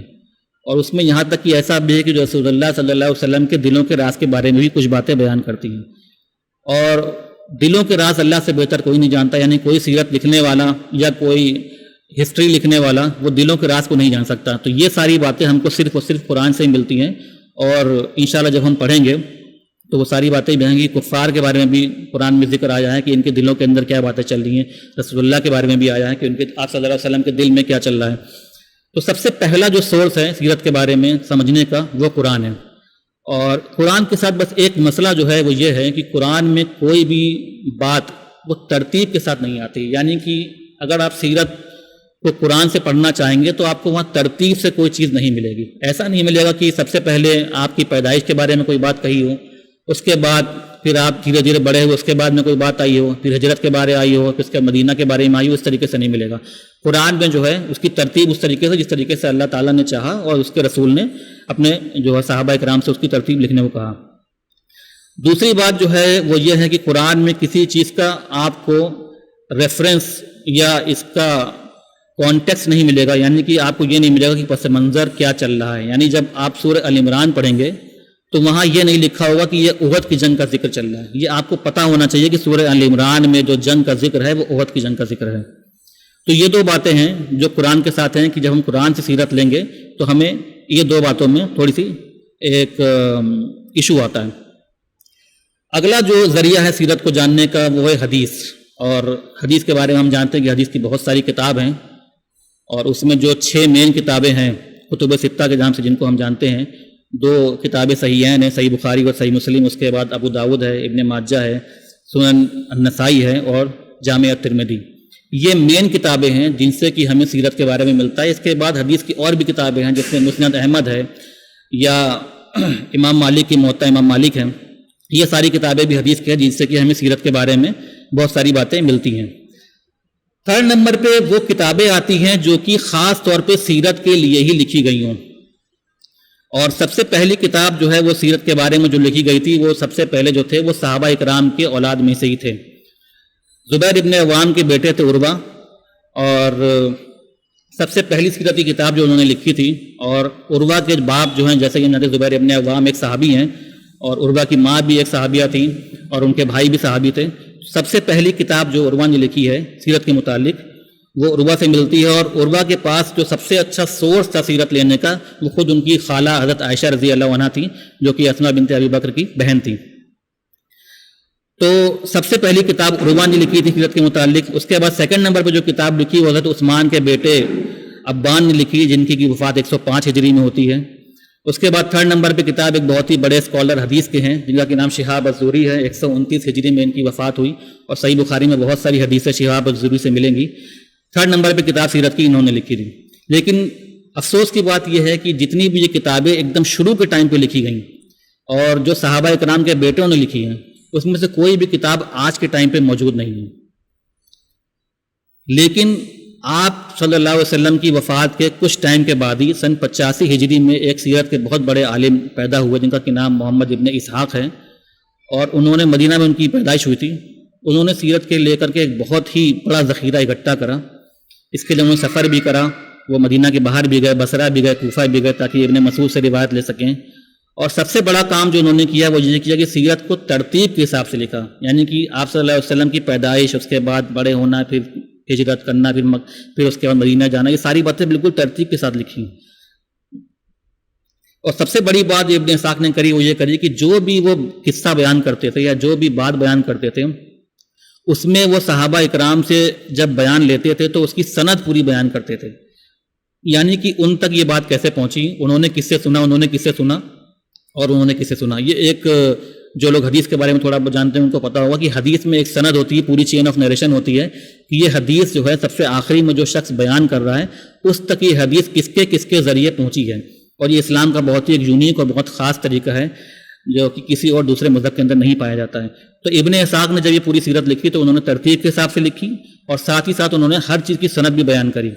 [SPEAKER 2] اور اس میں یہاں تک کہ ایسا بھی ہے کہ جو رسول اللہ صلی اللہ علیہ وسلم کے دلوں کے راز کے بارے میں بھی کچھ باتیں بیان کرتی ہیں. اور دلوں کے راز اللہ سے بہتر کوئی نہیں جانتا، یعنی کوئی سیرت لکھنے والا یا کوئی ہسٹری لکھنے والا وہ دلوں کے راز کو نہیں جان سکتا. تو یہ ساری باتیں ہم کو صرف اور صرف قرآن سے ہی ملتی ہیں، اور انشاءاللہ جب ہم پڑھیں گے تو وہ ساری باتیں بھی آئیں گی. کفار کے بارے میں بھی قرآن میں ذکر آیا ہے کہ ان کے دلوں کے اندر کیا باتیں چل رہی ہیں. رسول اللہ کے بارے میں بھی آیا ہے کہ ان کے آپ صلی اللہ علیہ وسلم کے دل میں کیا چل رہا ہے. تو سب سے پہلا جو سورس ہے سیرت کے بارے میں سمجھنے کا وہ قرآن ہے. اور قرآن کے ساتھ بس ایک مسئلہ جو ہے وہ یہ ہے کہ قرآن میں کوئی بھی بات وہ ترتیب کے ساتھ نہیں آتی. یعنی کہ اگر آپ سیرت کو قرآن سے پڑھنا چاہیں گے تو آپ کو وہاں ترتیب سے کوئی چیز نہیں ملے گی. ایسا نہیں ملے گا کہ سب سے پہلے آپ کی پیدائش کے بارے میں کوئی بات کہی ہو، اس کے بعد پھر آپ دھیرے دھیرے بڑھے ہوئے اس کے بعد میں کوئی بات آئی ہو، پھر ہجرت کے بارے آئی ہو، پھر اس کے مدینہ کے بارے میں آئی ہو. اس طریقے سے نہیں ملے گا. قرآن میں جو ہے اس کی ترتیب اس طریقے سے جس طریقے سے اللہ تعالیٰ نے چاہا اور اس کے رسول نے اپنے جو ہے صحابہ کرام سے اس کی ترتیب لکھنے کو کہا. دوسری بات جو ہے وہ یہ ہے کہ قرآن میں کسی چیز کا آپ کو ریفرنس یا اس کا کانٹیکس نہیں ملے گا. یعنی کہ آپ کو یہ نہیں ملے گا کہ پس منظر کیا چل رہا ہے. یعنی جب آپ سورہ ال عمران پڑھیں گے تو وہاں یہ نہیں لکھا ہوگا کہ یہ احد کی جنگ کا ذکر چل رہا ہے. یہ آپ کو پتہ ہونا چاہیے کہ سورہ ال عمران میں جو جنگ کا ذکر ہے وہ احد کی جنگ کا ذکر ہے. تو یہ دو باتیں ہیں جو قرآن کے ساتھ ہیں کہ جب ہم قرآن سے سیرت لیں گے تو ہمیں یہ دو باتوں میں تھوڑی سی ایک ایشو آتا ہے. اگلا جو ذریعہ ہے سیرت کو جاننے کا وہ ہے حدیث. اور حدیث کے بارے میں ہم جانتے ہیں کہ حدیث کی بہت ساری کتاب ہیں، اور اس میں جو 6 مین کتابیں ہیں کتب ستہ کے نام سے جن کو ہم جانتے ہیں، 2 کتابیں صحیحین ہیں، صحیح بخاری اور صحیح مسلم. اس کے بعد ابو داود ہے، ابن ماجہ ہے، سنن النسائی ہے اور جامع ترمذی. یہ مین کتابیں ہیں جن سے کہ ہمیں سیرت کے بارے میں ملتا ہے. اس کے بعد حدیث کی اور بھی کتابیں ہیں جس میں مسند احمد ہے یا امام مالک کی موطا امام مالک ہے. یہ ساری کتابیں بھی حدیث کی ہیں جن سے کہ ہمیں سیرت کے بارے میں بہت ساری باتیں ملتی ہیں. 3rd نمبر پہ وہ کتابیں آتی ہیں جو کہ خاص طور پہ سیرت کے لیے ہی لکھی گئی ہوں. اور سب سے پہلی کتاب جو ہے وہ سیرت کے بارے میں جو لکھی گئی تھی وہ سب سے پہلے جو تھے وہ صحابہ اکرام کے اولاد میں سے ہی تھے. زبیر ابن عوام کے بیٹے تھے عروہ، اور سب سے پہلی سیرت کی کتاب جو انہوں نے لکھی تھی. اور عروہ کے باپ جو ہیں جیسے کہ زبیر ابن عوام ایک صحابی ہیں، اور عروہ کی ماں بھی ایک صحابیہ تھیں، اور ان کے بھائی بھی صحابی تھے. سب سے پہلی کتاب جو عروہ نے لکھی ہے سیرت کے متعلق وہ عروہ سے ملتی ہے. اور عروہ کے پاس جو سب سے اچھا سورس تھا سیرت لینے کا وہ خود ان کی خالہ حضرت عائشہ رضی اللہ عنہا تھی، جو کہ اسماء بنت ابی بکر کی بہن تھی. تو سب سے پہلی کتاب عروہ نے لکھی تھی سیرت کے متعلق. اس کے بعد 2nd نمبر پہ جو کتاب لکھی وہ حضرت عثمان کے بیٹے ابان نے لکھی، جن کی وفات 105 ہجری میں ہوتی ہے. اس کے بعد 3rd نمبر پہ کتاب ایک بہت ہی بڑے اسکالر حدیث کے ہیں جن کا نام شہاب الزہری ہے. 129 ہجری میں ان کی وفات ہوئی، اور صحیح بخاری میں بہت ساری حدیثیں شہاب الزہری سے ملیں گی. 3rd نمبر پہ کتاب سیرت کی انہوں نے لکھی تھی. لیکن افسوس کی بات یہ ہے کہ جتنی بھی یہ کتابیں ایک دم شروع کے ٹائم پہ لکھی گئیں اور جو صحابہ اکرام کے بیٹوں نے لکھی ہیں اس میں سے کوئی بھی کتاب آج کے ٹائم پہ موجود نہیں ہے. لیکن آپ صلی اللہ علیہ وسلم کی وفات کے کچھ ٹائم کے بعد ہی سن 85 ہجری میں ایک سیرت کے بہت بڑے عالم پیدا ہوئے جن کا نام محمد ابن اسحاق ہے، اور انہوں نے مدینہ میں ان کی پیدائش ہوئی تھی. انہوں نے سیرت کے لے کر کے ایک بہت ہی بڑا ذخیرہ اکٹھا کرا. اس کے لیے انہوں نے سفر بھی کرا، وہ مدینہ کے باہر بھی گئے، بصرہ بھی گئے، کوفہ بھی گئے تاکہ ابن مسعود سے روایت لے سکیں. اور سب سے بڑا کام جو انہوں نے کیا وہ یہ کیا کہ سیرت کو ترتیب کے حساب سے لکھا. یعنی کہ آپ صلی اللہ علیہ وسلم کی پیدائش، اس کے بعد بڑے ہونا، پھر ہجرت کرنا، پھر اس کے بعد مدینہ جانا، یہ ساری باتیں بالکل ترتیب کے ساتھ لکھی. اور سب سے بڑی بات ابن اسحاق نے کری وہ یہ کری کہ جو بھی وہ قصہ بیان کرتے تھے یا جو بھی بات بیان کرتے تھے اس میں وہ صحابہ اکرام سے جب بیان لیتے تھے تو اس کی سند پوری بیان کرتے تھے، یعنی کہ ان تک یہ بات کیسے پہنچی، انہوں نے کس سے سنا، انہوں نے کس سے سنا اور انہوں نے کس سے سنا. یہ ایک جو لوگ حدیث کے بارے میں تھوڑا بہت جانتے ہیں ان کو پتہ ہوگا کہ حدیث میں ایک سند ہوتی ہے، پوری چین آف نیریشن ہوتی ہے کہ یہ حدیث جو ہے سب سے آخری میں جو شخص بیان کر رہا ہے اس تک یہ حدیث کس کے ذریعے پہنچی ہے. اور یہ اسلام کا بہت ہی ایک یونیک اور بہت خاص طریقہ ہے جو کہ کسی اور دوسرے مذہب کے اندر نہیں پایا جاتا ہے. تو ابن اسحاق نے جب یہ پوری سیرت لکھی تو انہوں نے ترتیب کے حساب سے لکھی اور ساتھ ہی ساتھ انہوں نے ہر چیز کی سند بھی بیان کری.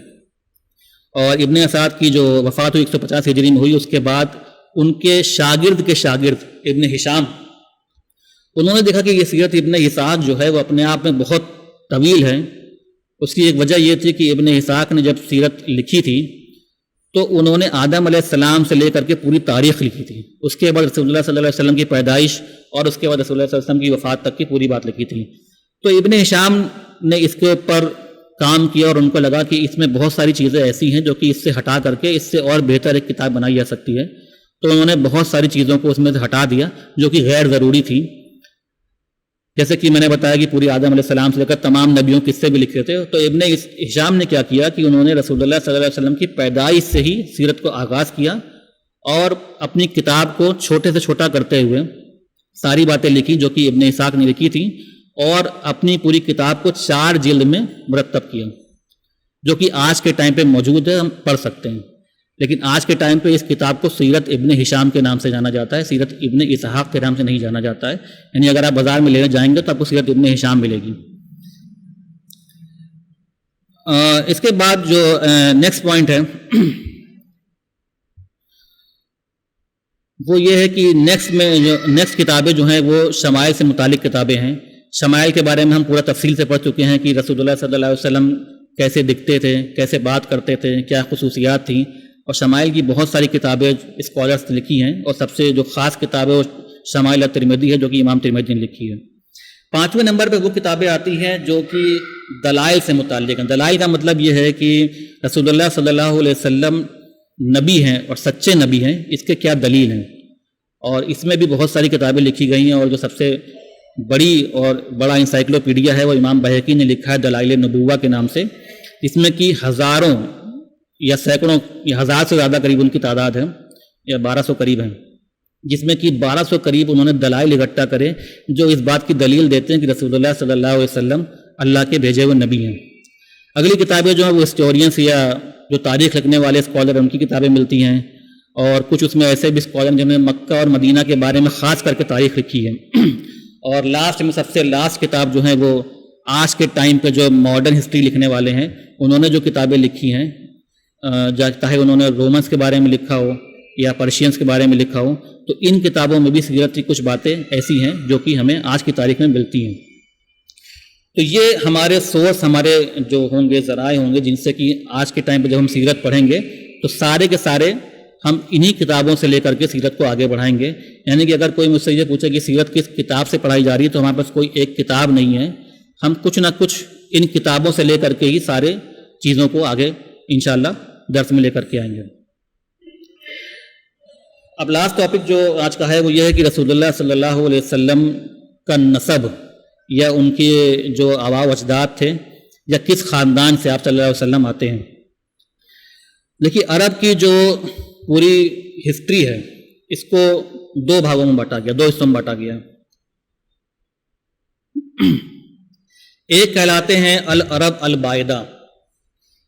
[SPEAKER 2] اور ابن اسحاق کی جو وفات ہوئی 150 ہجری میں ہوئی، اس کے بعد ان کے شاگرد ابن ہشام، انہوں نے دیکھا کہ یہ سیرت ابن اسحاق جو ہے وہ اپنے آپ میں بہت طویل ہے. اس کی ایک وجہ یہ تھی کہ ابن اسحاق نے جب سیرت لکھی تھی تو انہوں نے آدم علیہ السلام سے لے کر کے پوری تاریخ لکھی تھی، اس کے بعد رسول اللہ صلی اللہ علیہ وسلم کی پیدائش اور اس کے بعد رسول اللہ صلی اللہ علیہ وسلم کی وفات تک کی پوری بات لکھی تھی. تو ابن ہشام نے اس کے اوپر کام کیا اور ان کو لگا کہ اس میں بہت ساری چیزیں ایسی ہیں جو کہ اس سے ہٹا کر کے اس سے اور بہتر ایک کتاب بنائی جا سکتی ہے. تو انہوں نے بہت ساری چیزوں کو اس میں سے ہٹا دیا جو کہ غیر ضروری تھی. جیسے کہ میں نے بتایا کہ پوری آدم علیہ السلام سے لے کر تمام نبیوں قصے بھی لکھے تھے. تو ابن ہشام نے کیا کیا کہ انہوں نے رسول اللہ صلی اللہ علیہ وسلم کی پیدائش سے ہی سیرت کو آغاز کیا اور اپنی کتاب کو چھوٹے سے چھوٹا کرتے ہوئے ساری باتیں لکھی جو کہ ابن اسحاق نے لکھی تھی، اور اپنی پوری کتاب کو 4 جلد میں مرتب کیا جو کہ آج کے ٹائم پہ موجود ہے، ہم پڑھ سکتے ہیں. لیکن آج کے ٹائم پہ اس کتاب کو سیرت ابن ہشام کے نام سے جانا جاتا ہے، سیرت ابن اسحاق کے نام سے نہیں جانا جاتا ہے. یعنی اگر آپ بازار میں لینے جائیں گے تو آپ کو سیرت ابن ہشام ملے گی. اس کے بعد جو نیکسٹ پوائنٹ ہے وہ یہ ہے کہ نیکسٹ کتابیں جو ہیں وہ شمائل سے متعلق کتابیں ہیں. شمائل کے بارے میں ہم پورا تفصیل سے پڑھ چکے ہیں کہ رسول اللہ صلی اللہ علیہ وسلم کیسے دکھتے تھے، کیسے بات کرتے تھے، کیا خصوصیات تھیں. اور شمائل کی بہت ساری کتابیں اسکالرس لکھی ہیں اور سب سے جو خاص کتاب ہے وہ شمائل ترمذی ہے جو کہ امام ترمذی نے لکھی ہے. 5ویں نمبر پہ وہ کتابیں آتی ہیں جو کہ دلائل سے متعلق ہیں. دلائل کا مطلب یہ ہے کہ رسول اللہ صلی اللہ علیہ وسلم نبی ہیں اور سچے نبی ہیں، اس کے کیا دلیل ہیں. اور اس میں بھی بہت ساری کتابیں لکھی گئی ہیں اور جو سب سے بڑی اور بڑا انسائکلوپیڈیا ہے وہ امام بہقی نے لکھا ہے دلائل نبوہ کے نام سے، جس میں کہ ہزاروں یا سینکڑوں یا 1000 سے زیادہ قریب ان کی تعداد ہے یا 1200 قریب ہیں، جس میں کہ 1200 قریب انہوں نے دلائل اکٹھا کرے جو اس بات کی دلیل دیتے ہیں کہ رسول اللہ صلی اللہ علیہ وسلم اللہ کے بھیجے ہوئے نبی ہیں. اگلی کتابیں جو ہیں وہ ہسٹورینس یا جو تاریخ لکھنے والے اسکالر ان کی کتابیں ملتی ہیں، اور کچھ اس میں ایسے بھی اسکالر جنہوں نے مکہ اور مدینہ کے بارے میں خاص کر کے تاریخ لکھی ہے. اور لاسٹ میں سب سے لاسٹ کتاب جو ہے وہ آج کے ٹائم پہ جو ماڈرن ہسٹری لکھنے والے ہیں انہوں نے جو کتابیں لکھی ہیں، چاہے انہوں نے رومنس کے بارے میں لکھا ہو یا پرشینس کے بارے میں لکھا ہو، تو ان کتابوں میں بھی سیرت کی کچھ باتیں ایسی ہیں جو کہ ہمیں آج کی تاریخ میں ملتی ہیں. تو یہ ہمارے سورس، ہمارے جو ہوں گے ذرائع ہوں گے جن سے کہ آج کے ٹائم پہ جب ہم سیرت پڑھیں گے تو سارے کے سارے ہم انہی کتابوں سے لے کر کے سیرت کو آگے بڑھائیں گے. یعنی کہ اگر کوئی مجھ سے یہ پوچھے کہ سیرت کس کتاب سے پڑھائی جا رہی ہے تو ہمارے پاس کوئی ایک کتاب نہیں ہے، ہم کچھ نہ کچھ ان کتابوں سے لے کر کے ہی سارے چیزوں کو آگے انشاءاللہ درس میں لے کر کے آئیں گے. اب لاسٹ ٹاپک جو آج کا ہے وہ یہ ہے کہ رسول اللہ صلی اللہ علیہ وسلم کا نسب یا ان کے جو آباء و اجداد تھے یا کس خاندان سے آپ صلی اللہ علیہ وسلم آتے ہیں. دیکھیے عرب کی جو پوری ہسٹری ہے اس کو 2 بھاگوں میں بانٹا گیا، 2 حصوں میں بانٹا گیا. ایک کہلاتے ہیں العرب البائدہ،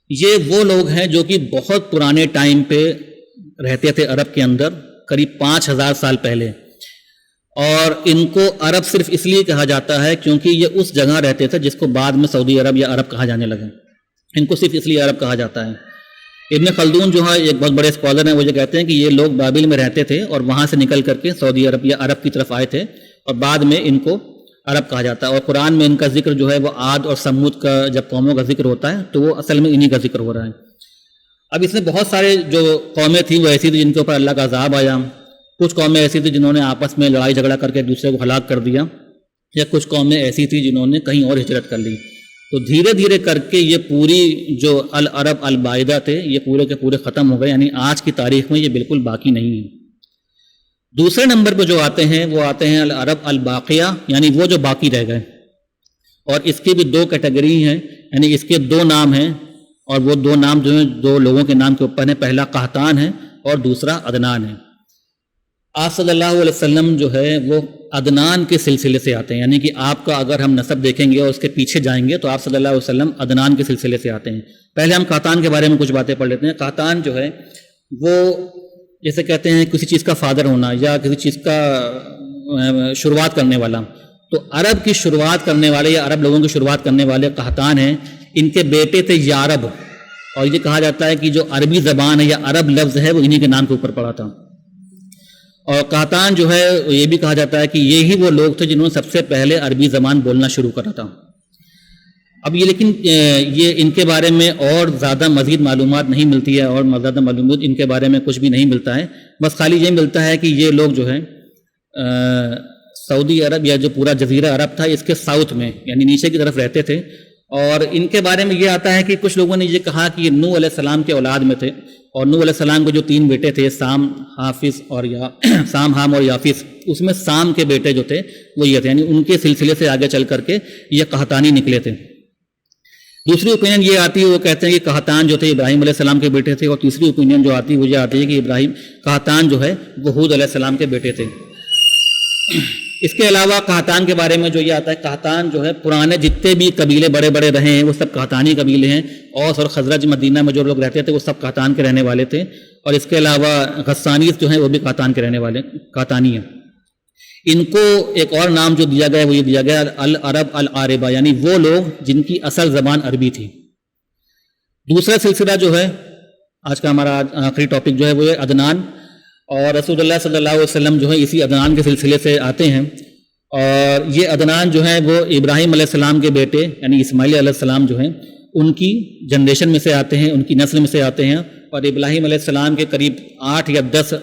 [SPEAKER 2] یہ وہ لوگ ہیں جو کہ بہت پرانے ٹائم پہ رہتے تھے عرب کے اندر، قریب 5000 سال پہلے. اور ان کو عرب صرف اس لیے کہا جاتا ہے کیونکہ یہ اس جگہ رہتے تھے جس کو بعد میں سعودی عرب یا عرب کہا جانے لگا. ان کو صرف اس لیے عرب کہا جاتا ہے. ابن خلدون جو ہے ایک بہت بڑے اسکالر ہیں، وہ یہ کہتے ہیں کہ یہ لوگ بابل میں رہتے تھے اور وہاں سے نکل کر کے سعودی عرب یا عرب کی طرف آئے تھے اور بعد میں ان کو عرب کہا جاتا ہے. اور قرآن میں ان کا ذکر جو ہے وہ عاد اور سمود کا جب قوموں کا ذکر ہوتا ہے تو وہ اصل میں انہی کا ذکر ہو رہا ہے. اب اس میں بہت سارے جو قومیں تھیں وہ ایسی تھیں جن کے اوپر اللہ کا عذاب آیا، کچھ قومیں ایسی تھیں جنہوں نے آپس میں لڑائی جھگڑا کر کے ایک دوسرے کو ہلاک کر دیا، یا کچھ قومیں ایسی تھیں جنہوں نے کہیں اور ہجرت کر لی. تو دھیرے دھیرے کر کے یہ پوری جو العرب البائدہ تھے یہ پورے کے پورے ختم ہو گئے، یعنی آج کی تاریخ میں یہ بالکل باقی نہیں ہے. دوسرے نمبر پہ جو آتے ہیں وہ آتے ہیں العرب الباقیہ، یعنی وہ جو باقی رہ گئے. اور اس کی بھی 2 کیٹیگری ہیں، یعنی اس کے 2 نام ہیں، اور وہ 2 نام جو ہیں 2 لوگوں کے نام کے اوپر ہیں، پہلا قحطان ہے اور دوسرا عدنان ہے۔ آپ صلی اللہ علیہ وسلم جو ہے وہ عدنان کے سلسلے سے آتے ہیں، یعنی کہ آپ کا اگر ہم نسب دیکھیں گے اور اس کے پیچھے جائیں گے تو آپ صلی اللہ علیہ وسلم عدنان کے سلسلے سے آتے ہیں۔ پہلے ہم قحطان کے بارے میں کچھ باتیں پڑھ لیتے ہیں۔ قحطان جو ہے وہ جیسے کہتے ہیں کسی چیز کا فادر ہونا یا کسی چیز کا شروعات کرنے والا، تو عرب کی شروعات کرنے والے یا عرب لوگوں کی شروعات کرنے والے قحطان ہیں، ان کے بیٹے تھے یارب، اور یہ کہا جاتا ہے کہ جو عربی زبان ہے یا عرب لفظ ہے وہ انہی کے نام کے اوپر پڑا تھا۔ اور قحطان جو ہے یہ بھی کہا جاتا ہے کہ یہی وہ لوگ تھے جنہوں نے سب سے پہلے عربی زبان بولنا شروع کرا تھا۔ اب یہ لیکن یہ ان کے بارے میں اور زیادہ مزید معلومات نہیں ملتی ہے، اور زیادہ معلومات ان کے بارے میں کچھ بھی نہیں ملتا ہے، بس خالی یہ ملتا ہے کہ یہ لوگ جو ہے سعودی عرب یا جو پورا جزیرہ عرب تھا اس کے ساؤتھ میں یعنی نیچے کی طرف رہتے تھے، اور ان کے بارے میں یہ آتا ہے کہ کچھ لوگوں نے یہ کہا کہ یہ نوح علیہ السلام کے اولاد میں تھے، اور نوح علیہ السلام کے جو 3 بیٹے تھے سام، حام اور یافس، اس میں سام کے بیٹے جو تھے وہ یہ تھے، یعنی ان کے سلسلے سے آگے چل کر کے یہ قحطانی نکلے تھے۔ دوسری اوپینین یہ آتی ہے، وہ کہتے ہیں کہ قحطان جو تھے ابراہیم علیہ السلام کے بیٹے تھے، اور تیسری اوپینین جو آتی ہے وہ یہ آتی ہے کہ قحطان جو ہے وہ ہود علیہ السلام کے بیٹے تھے۔ اس کے علاوہ قحطان کے بارے میں جو یہ آتا ہے، قحطان جو ہے پرانے جتنے بھی قبیلے بڑے بڑے رہے ہیں وہ سب قحطانی قبیلے ہیں، اوس اور خزرج مدینہ میں جو لوگ رہتے تھے وہ سب قحطان کے رہنے والے تھے، اور اس کے علاوہ غسانیس جو ہیں وہ بھی قحطان کے رہنے والے قحطانی ہیں۔ ان کو ایک اور نام جو دیا گیا وہ یہ دیا گیا العرب العاربہ، یعنی وہ لوگ جن کی اصل زبان عربی تھی۔ دوسرا سلسلہ جو ہے آج کا ہمارا آخری ٹاپک جو ہے وہ عدنان، اور رسول اللہ صلی اللہ علیہ وسلم جو ہے اسی عدنان کے سلسلے سے آتے ہیں، اور یہ عدنان جو ہے وہ ابراہیم علیہ السلام کے بیٹے یعنی اسماعیل علیہ السلام جو ہیں ان کی جنریشن میں سے آتے ہیں، ان کی نسل میں سے آتے ہیں، اور ابراہیم علیہ السلام کے قریب 8 یا 10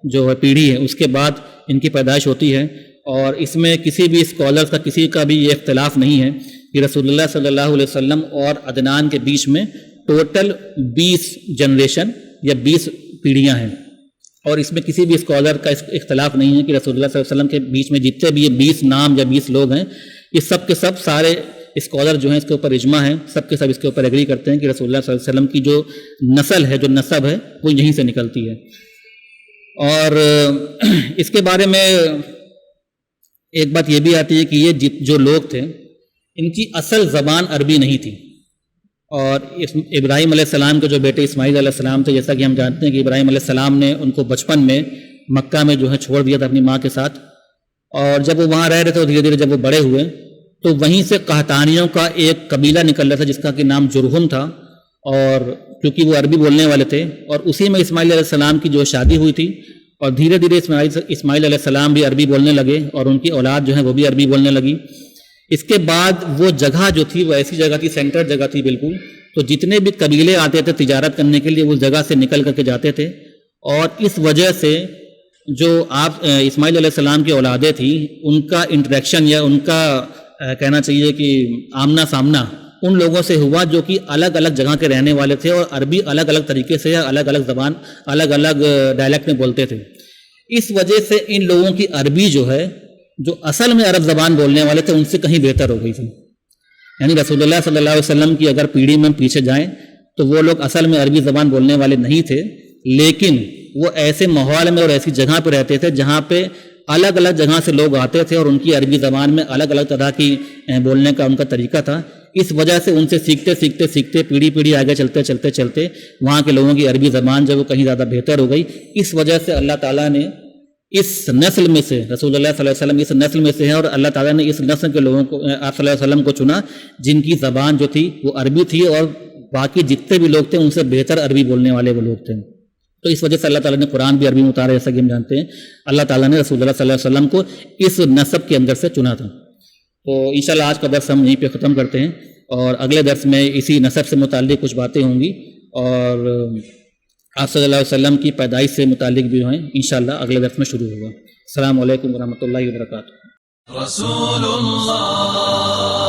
[SPEAKER 2] جو ہے پیڑھی ہے اس کے بعد ان کی پیدائش ہوتی ہے۔ اور اس میں کسی بھی اسکالرز کا کسی کا بھی یہ اختلاف نہیں ہے کہ رسول اللہ صلی اللہ علیہ وسلم اور عدنان کے بیچ میں ٹوٹل 20 جنریشن یا 20 پیڑھیاں ہیں، اور اس میں کسی بھی اسکالر کا اختلاف نہیں ہے کہ رسول اللہ صلی اللہ علیہ وسلم کے بیچ میں جتنے بھی یہ 20 نام یا 20 لوگ ہیں، یہ سب کے سب سارے اسکالر جو ہیں اس کے اوپر اجماع ہیں، سب کے سب اس کے اوپر ایگری کرتے ہیں کہ رسول اللہ صلی اللہ علیہ وسلم کی جو نسل ہے، جو نسب ہے، وہ یہیں سے نکلتی ہے۔ اور اس کے بارے میں ایک بات یہ بھی آتی ہے کہ یہ جو لوگ تھے ان کی اصل زبان عربی نہیں تھی، اور ابراہیم علیہ السلام کے جو بیٹے اسماعیل علیہ السلام تھے، جیسا کہ ہم جانتے ہیں کہ ابراہیم علیہ السلام نے ان کو بچپن میں مکہ میں جو ہے چھوڑ دیا تھا اپنی ماں کے ساتھ، اور جب وہ وہاں رہ رہے تھے دھیرے دھیرے جب وہ بڑے ہوئے تو وہیں سے قحطانیوں کا ایک قبیلہ نکل رہا تھا جس کا کہ نام جرہم تھا، اور کیونکہ وہ عربی بولنے والے تھے، اور اسی میں اسماعیل علیہ السلام کی جو شادی ہوئی تھی، اور دھیرے دھیرے اسماعیل علیہ السلام بھی عربی بولنے لگے، اور ان کی اولاد جو ہے وہ بھی عربی بولنے لگی۔ اس کے بعد وہ جگہ جو تھی وہ ایسی جگہ تھی، سینٹر جگہ تھی بالکل، تو جتنے بھی قبیلے آتے تھے تجارت کرنے کے لیے وہ جگہ سے نکل کر کے جاتے تھے، اور اس وجہ سے جو آپ اسماعیل علیہ السلام کی اولادیں تھیں ان کا انٹریکشن یا ان کا کہنا چاہیے کہ آمنا سامنا ان لوگوں سے ہوا جو کہ الگ الگ جگہ کے رہنے والے تھے، اور عربی الگ الگ طریقے سے یا الگ الگ زبان الگ الگ ڈائلیکٹ میں بولتے تھے۔ اس وجہ سے ان لوگوں کی عربی جو ہے جو اصل میں عرب زبان بولنے والے تھے ان سے کہیں بہتر ہو گئی تھی، یعنی رسول اللہ صلی اللہ علیہ وسلم کی اگر پیڑھی میں پیچھے جائیں تو وہ لوگ اصل میں عربی زبان بولنے والے نہیں تھے، لیکن وہ ایسے ماحول میں اور ایسی جگہ پہ رہتے تھے جہاں پہ الگ الگ جگہ سے لوگ آتے تھے، اور ان کی عربی زبان میں الگ الگ طرح کی بولنے کا ان کا طریقہ تھا۔ اس وجہ سے ان سے سیکھتے پیڑھی آگے چلتے وہاں کے لوگوں کی عربی زبان جو وہ کہیں زیادہ بہتر ہو گئی۔ اس وجہ سے اللہ تعالیٰ نے اس نسل میں سے رسول اللہ صلی اللہ علیہ وسلم اس نسل میں سے ہیں، اور اللہ تعالیٰ نے اس نسل کے لوگوں کو آپ صلی اللہ علیہ وسلم کو چنا جن کی زبان جو تھی وہ عربی تھی، اور باقی جتنے بھی لوگ تھے ان سے بہتر عربی بولنے والے وہ لوگ تھے۔ تو اس وجہ سے اللہ تعالیٰ نے قرآن بھی عربی میں اتارا، جیسا کہ ہم جانتے ہیں اللہ تعالیٰ نے رسول اللہ صلی اللہ علیہ وسلم کو اس نسب کے اندر سے چنا تھا۔ تو انشاءاللہ آج کا درس ہم یہیں پہ ختم کرتے ہیں، اور اگلے درس میں اسی نسب سے متعلق کچھ باتیں ہوں گی، اور آپ صلی اللہ علیہ وسلم کی پیدائش سے متعلق بھی ہیں انشاءاللہ اگلے درس میں شروع ہوگا۔ السلام علیکم ورحمۃ اللہ وبرکاتہ۔
[SPEAKER 1] رسول اللہ